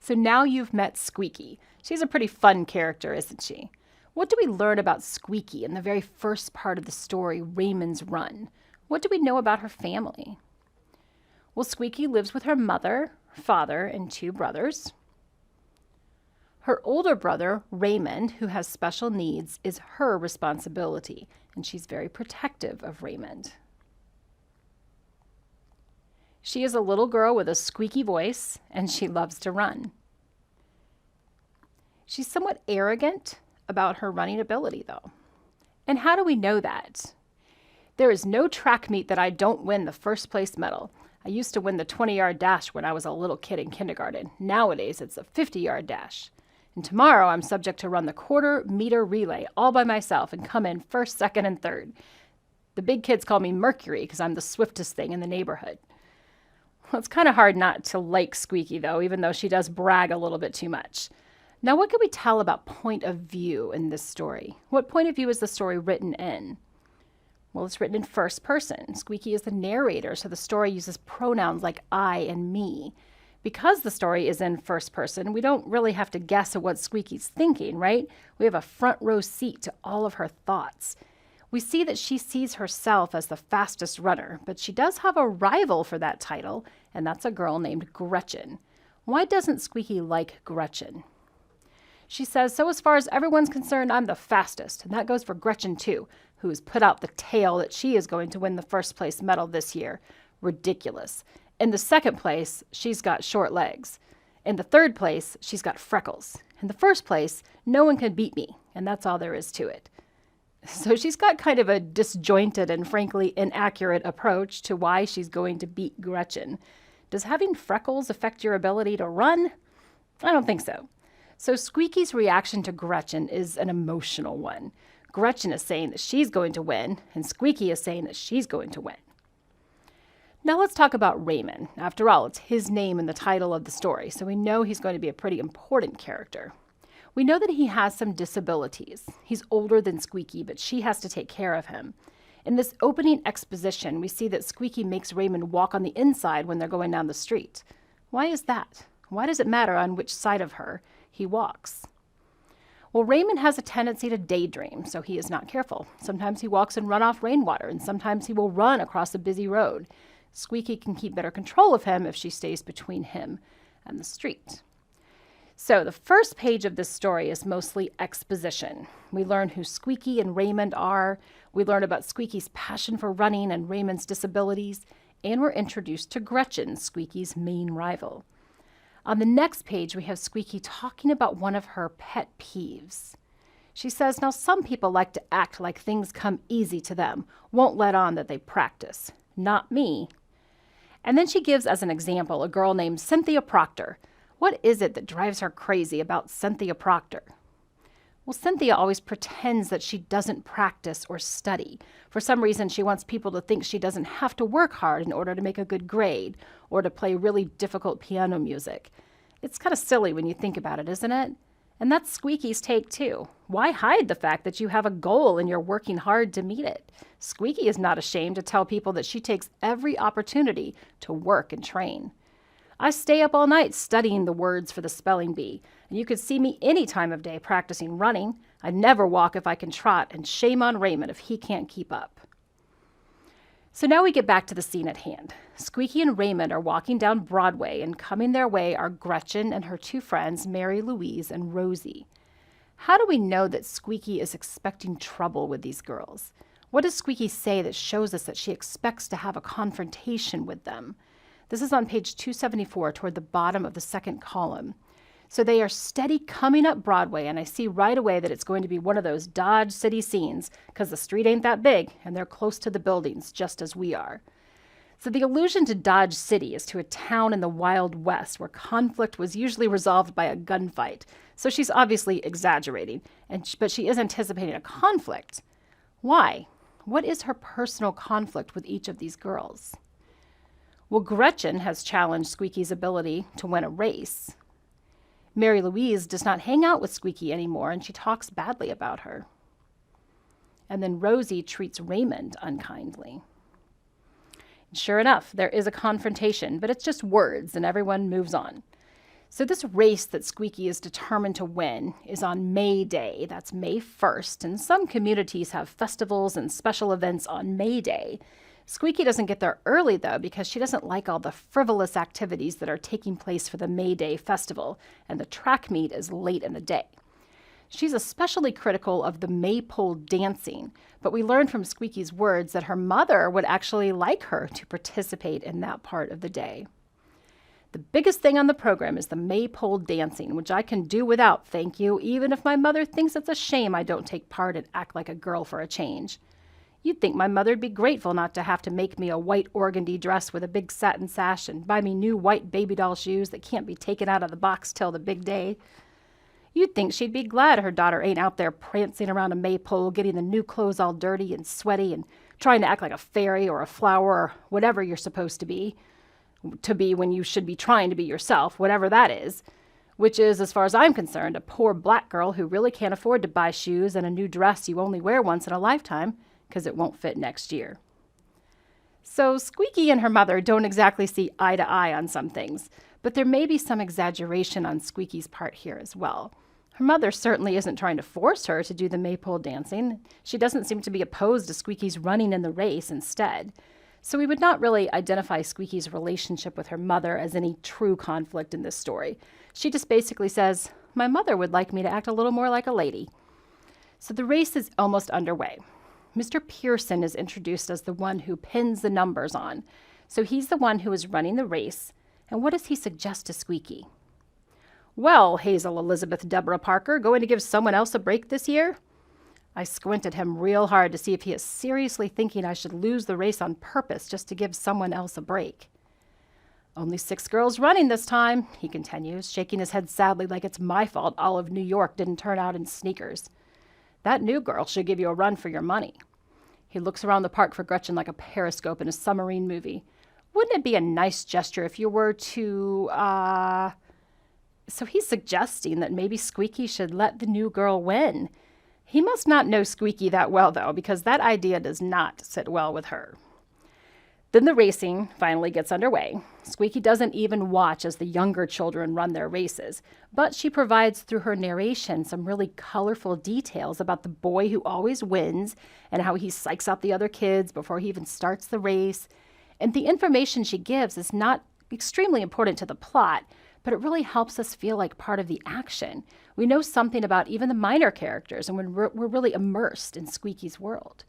So now you've met Squeaky. She's a pretty fun character, isn't she? What do we learn about Squeaky in the very first part of the story, Raymond's Run? What do we know about her family? Well, Squeaky lives with her mother, father, and 2 brothers. Her older brother, Raymond, who has special needs, is her responsibility, and she's very protective of Raymond. She is a little girl with a squeaky voice, and she loves to run. She's somewhat arrogant about her running ability, though. And how do we know that? There is no track meet that I don't win the first place medal. I used to win the 20-yard dash when I was a little kid in kindergarten. Nowadays, it's a 50-yard dash. And tomorrow, I'm subject to run the quarter-meter relay all by myself and come in first, second, and third. The big kids call me Mercury because I'm the swiftest thing in the neighborhood. Well, it's kind of hard not to like Squeaky, though, even though she does brag a little bit too much. Now, what can we tell about point of view in this story? What point of view is the story written in? Well, it's written in first person. Squeaky is the narrator, so the story uses pronouns like I and me. Because the story is in first person, we don't really have to guess at what Squeaky's thinking, right? We have a front row seat to all of her thoughts. We see that she sees herself as the fastest runner, but she does have a rival for that title, and that's a girl named Gretchen. Why doesn't Squeaky like Gretchen? She says, so as far as everyone's concerned, I'm the fastest. And that goes for Gretchen, too, who has put out the tale that she is going to win the first place medal this year. Ridiculous. In the second place, she's got short legs. In the third place, she's got freckles. In the first place, no one can beat me, and that's all there is to it. So she's got kind of a disjointed and frankly inaccurate approach to why she's going to beat Gretchen. Does having freckles affect your ability to run? I don't think so. So Squeaky's reaction to Gretchen is an emotional one. Gretchen is saying that she's going to win, and Squeaky is saying that she's going to win. Now let's talk about Raymond. After all, it's his name in the title of the story, so we know he's going to be a pretty important character. We know that he has some disabilities. He's older than Squeaky, but she has to take care of him. In this opening exposition, we see that Squeaky makes Raymond walk on the inside when they're going down the street. Why is that? Why does it matter on which side of her he walks? Well, Raymond has a tendency to daydream, so he is not careful. Sometimes he walks in runoff rainwater, and sometimes he will run across a busy road. Squeaky can keep better control of him if she stays between him and the street. So the first page of this story is mostly exposition. We learn who Squeaky and Raymond are. We learn about Squeaky's passion for running and Raymond's disabilities. And we're introduced to Gretchen, Squeaky's main rival. On the next page, we have Squeaky talking about one of her pet peeves. She says, now some people like to act like things come easy to them, won't let on that they practice. Not me. And then she gives as an example a girl named Cynthia Proctor. What is it that drives her crazy about Cynthia Proctor? Well, Cynthia always pretends that she doesn't practice or study. For some reason, she wants people to think she doesn't have to work hard in order to make a good grade or to play really difficult piano music. It's kind of silly when you think about it, isn't it? And that's Squeaky's take, too. Why hide the fact that you have a goal and you're working hard to meet it? Squeaky is not ashamed to tell people that she takes every opportunity to work and train. I stay up all night studying the words for the spelling bee, and you could see me any time of day practicing running. I never walk if I can trot, and shame on Raymond if he can't keep up. So now we get back to the scene at hand. Squeaky and Raymond are walking down Broadway, and coming their way are Gretchen and her 2 friends, Mary Louise and Rosie. How do we know that Squeaky is expecting trouble with these girls? What does Squeaky say that shows us that she expects to have a confrontation with them? This is on page 274 toward the bottom of the second column. So they are steady coming up Broadway, and I see right away that it's going to be one of those Dodge City scenes because the street ain't that big and they're close to the buildings just as we are. So the allusion to Dodge City is to a town in the Wild West where conflict was usually resolved by a gunfight. So she's obviously exaggerating, but she is anticipating a conflict. Why? What is her personal conflict with each of these girls? Well, Gretchen has challenged Squeaky's ability to win a race. Mary Louise does not hang out with Squeaky anymore, and she talks badly about her. And then Rosie treats Raymond unkindly. And sure enough, there is a confrontation, but it's just words, and everyone moves on. So this race that Squeaky is determined to win is on May Day. That's May 1st, and some communities have festivals and special events on May Day. Squeaky doesn't get there early, though, because she doesn't like all the frivolous activities that are taking place for the May Day festival, and the track meet is late in the day. She's especially critical of the maypole dancing, but we learned from Squeaky's words that her mother would actually like her to participate in that part of the day. The biggest thing on the program is the maypole dancing, which I can do without, thank you, even if my mother thinks it's a shame I don't take part and act like a girl for a change. You'd think my mother'd be grateful not to have to make me a white organdy dress with a big satin sash and buy me new white baby doll shoes that can't be taken out of the box till the big day. You'd think she'd be glad her daughter ain't out there prancing around a maypole, getting the new clothes all dirty and sweaty and trying to act like a fairy or a flower or whatever you're supposed to be when you should be trying to be yourself, whatever that is, which is, as far as I'm concerned, a poor black girl who really can't afford to buy shoes and a new dress you only wear once in a lifetime because it won't fit next year. So Squeaky and her mother don't exactly see eye to eye on some things, but there may be some exaggeration on Squeaky's part here as well. Her mother certainly isn't trying to force her to do the maypole dancing. She doesn't seem to be opposed to Squeaky's running in the race instead. So we would not really identify Squeaky's relationship with her mother as any true conflict in this story. She just basically says, "My mother would like me to act a little more like a lady." So the race is almost underway. Mr. Pearson is introduced as the one who pins the numbers on. So he's the one who is running the race. And what does he suggest to Squeaky? "Well, Hazel Elizabeth Deborah Parker, going to give someone else a break this year?" I squint at him real hard to see if he is seriously thinking I should lose the race on purpose just to give someone else a break. "Only 6 girls running this time," he continues, shaking his head sadly like it's my fault all of New York didn't turn out in sneakers. "That new girl should give you a run for your money." He looks around the park for Gretchen like a periscope in a submarine movie. "Wouldn't it be a nice gesture if you were to, So he's suggesting that maybe Squeaky should let the new girl win. He must not know Squeaky that well, though, because that idea does not sit well with her. Then the racing finally gets underway. Squeaky doesn't even watch as the younger children run their races, but she provides through her narration some really colorful details about the boy who always wins and how he psychs out the other kids before he even starts the race. And the information she gives is not extremely important to the plot, but it really helps us feel like part of the action. We know something about even the minor characters, and we're really immersed in Squeaky's world.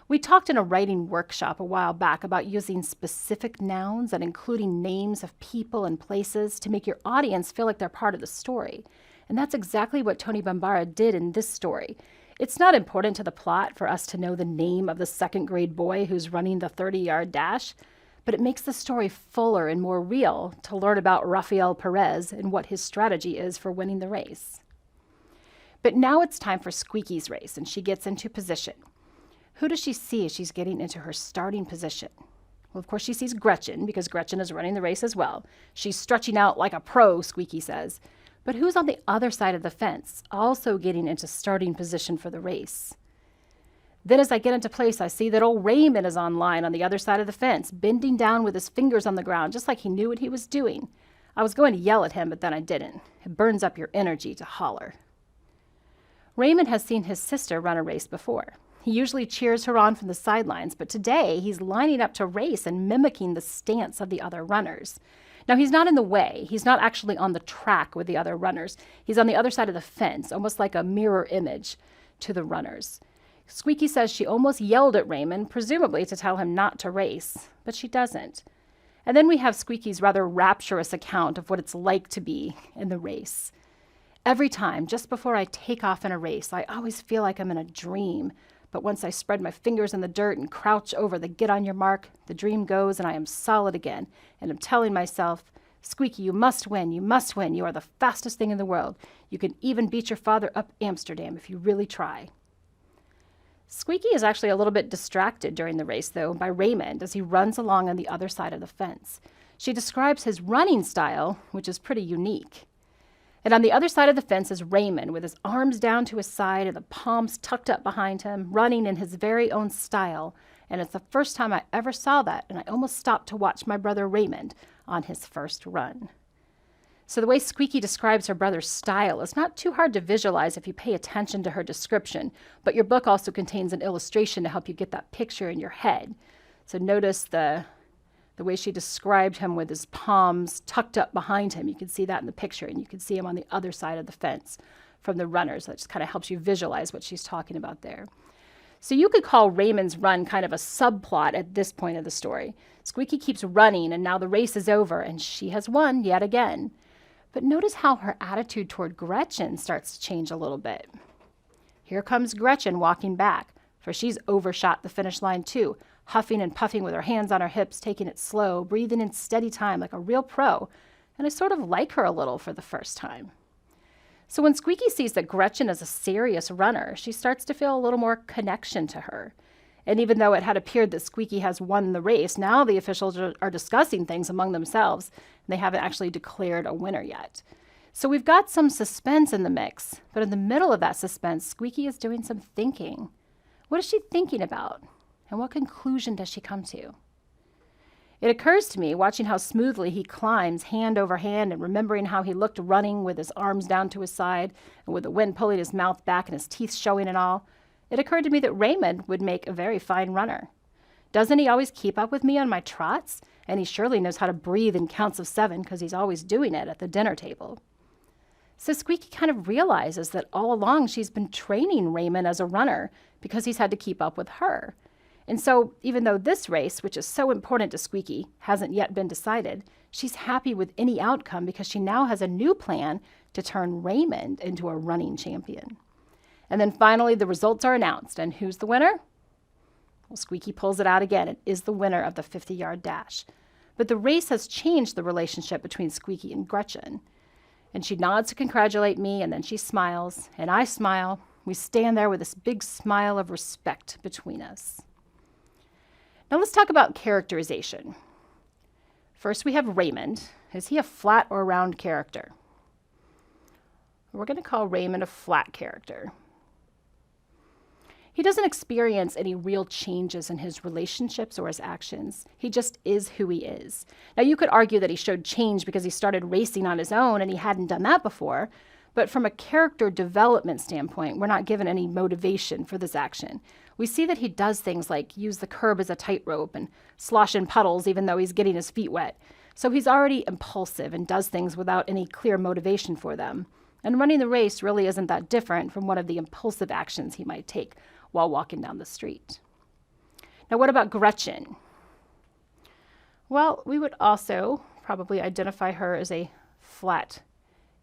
We talked in a writing workshop a while back about using specific nouns and including names of people and places to make your audience feel like they're part of the story. And that's exactly what Tony Bambara did in this story. It's not important to the plot for us to know the name of the second-grade boy who's running the 30-yard dash, but it makes the story fuller and more real to learn about Rafael Perez and what his strategy is for winning the race. But now it's time for Squeaky's race, and she gets into position. Who does she see as she's getting into her starting position? Well, of course, she sees Gretchen, because Gretchen is running the race as well. She's stretching out like a pro, Squeaky says. But who's on the other side of the fence, also getting into starting position for the race? Then as I get into place, I see that old Raymond is on line on the other side of the fence, bending down with his fingers on the ground, just like he knew what he was doing. I was going to yell at him, but then I didn't. It burns up your energy to holler. Raymond has seen his sister run a race before. He usually cheers her on from the sidelines, but today he's lining up to race and mimicking the stance of the other runners. Now, he's not in the way. He's not actually on the track with the other runners. He's on the other side of the fence, almost like a mirror image to the runners. Squeaky says she almost yelled at Raymond, presumably to tell him not to race, but she doesn't. And then we have Squeaky's rather rapturous account of what it's like to be in the race. "Every time, just before I take off in a race, I always feel like I'm in a dream. But once I spread my fingers in the dirt and crouch over the get on your mark, the dream goes and I am solid again. And I'm telling myself, Squeaky, you must win, you must win. You are the fastest thing in the world. You can even beat your father up Amsterdam if you really try." Squeaky is actually a little bit distracted during the race, though, by Raymond as he runs along on the other side of the fence. She describes his running style, which is pretty unique. And on the other side of the fence is Raymond, with his arms down to his side and the palms tucked up behind him, running in his very own style. And it's the first time I ever saw that, and I almost stopped to watch my brother Raymond on his first run. So the way Squeaky describes her brother's style is not too hard to visualize if you pay attention to her description, but your book also contains an illustration to help you get that picture in your head. So notice the way she described him with his palms tucked up behind him. You can see that in the picture, and you can see him on the other side of the fence from the runners. That just kind of helps you visualize what she's talking about there. So you could call Raymond's run kind of a subplot at this point of the story. Squeaky keeps running, and now the race is over, and she has won yet again. But notice how her attitude toward Gretchen starts to change a little bit. Here comes Gretchen walking back, for she's overshot the finish line too, huffing and puffing with her hands on her hips, taking it slow, breathing in steady time like a real pro. And I sort of like her a little for the first time. So when Squeaky sees that Gretchen is a serious runner, she starts to feel a little more connection to her. And even though it had appeared that Squeaky has won the race, now the officials are discussing things among themselves, and they haven't actually declared a winner yet. So we've got some suspense in the mix, but in the middle of that suspense, Squeaky is doing some thinking. What is she thinking about? And what conclusion does she come to? It occurs to me, watching how smoothly he climbs hand over hand and remembering how he looked running with his arms down to his side and with the wind pulling his mouth back and his teeth showing and all, it occurred to me that Raymond would make a very fine runner. Doesn't he always keep up with me on my trots? And he surely knows how to breathe in counts of 7 because he's always doing it at the dinner table. So Squeaky kind of realizes that all along she's been training Raymond as a runner because he's had to keep up with her. And so even though this race, which is so important to Squeaky, hasn't yet been decided, she's happy with any outcome because she now has a new plan to turn Raymond into a running champion. And then finally the results are announced. And who's the winner? Well, Squeaky pulls it out again and is the winner of the 50-yard dash. But the race has changed the relationship between Squeaky and Gretchen. And she nods to congratulate me, and then she smiles, and I smile. We stand there with this big smile of respect between us. Now let's talk about characterization. First, we have Raymond. Is he a flat or round character? We're going to call Raymond a flat character. He doesn't experience any real changes in his relationships or his actions. He just is who he is. Now, you could argue that he showed change because he started racing on his own and he hadn't done that before. But from a character development standpoint, we're not given any motivation for this action. We see that he does things like use the curb as a tightrope and slosh in puddles even though he's getting his feet wet. So he's already impulsive and does things without any clear motivation for them. And running the race really isn't that different from one of the impulsive actions he might take while walking down the street. Now, what about Gretchen? Well, we would also probably identify her as a flat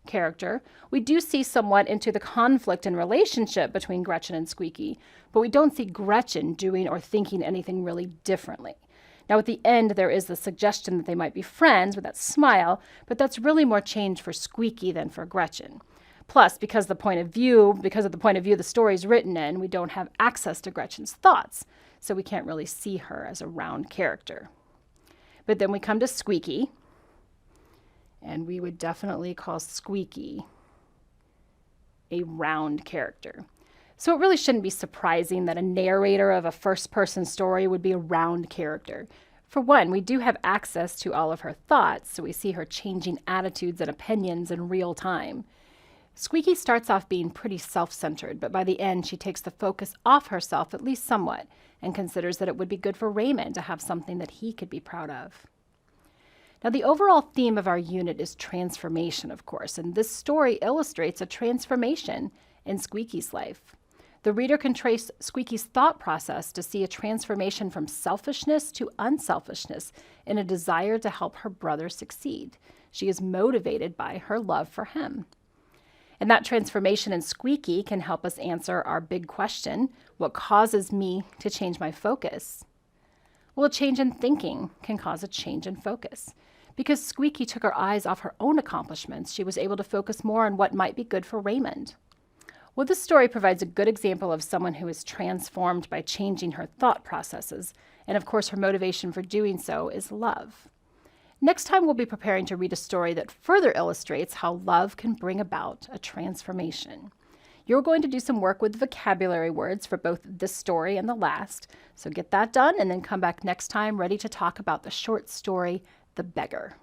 character. We do see somewhat into the conflict and relationship between Gretchen and Squeaky, but we don't see Gretchen doing or thinking anything really differently. Now, at the end, there is the suggestion that they might be friends with that smile, but that's really more change for Squeaky than for Gretchen. Plus, because of the point of view the story is written in, we don't have access to Gretchen's thoughts, so we can't really see her as a round character. But then we come to Squeaky, and we would definitely call Squeaky a round character. So it really shouldn't be surprising that a narrator of a first-person story would be a round character. For one, we do have access to all of her thoughts, so we see her changing attitudes and opinions in real time. Squeaky starts off being pretty self-centered, but by the end she takes the focus off herself at least somewhat and considers that it would be good for Raymond to have something that he could be proud of. Now, the overall theme of our unit is transformation, of course, and this story illustrates a transformation in Squeaky's life. The reader can trace Squeaky's thought process to see a transformation from selfishness to unselfishness in a desire to help her brother succeed. She is motivated by her love for him. And that transformation in Squeaky can help us answer our big question, what causes me to change my focus? Well, a change in thinking can cause a change in focus. Because Squeaky took her eyes off her own accomplishments, she was able to focus more on what might be good for Raymond. Well, this story provides a good example of someone who is transformed by changing her thought processes, and of course her motivation for doing so is love. Next time we'll be preparing to read a story that further illustrates how love can bring about a transformation. You're going to do some work with vocabulary words for both this story and the last, so get that done and then come back next time ready to talk about the short story, The Beggar.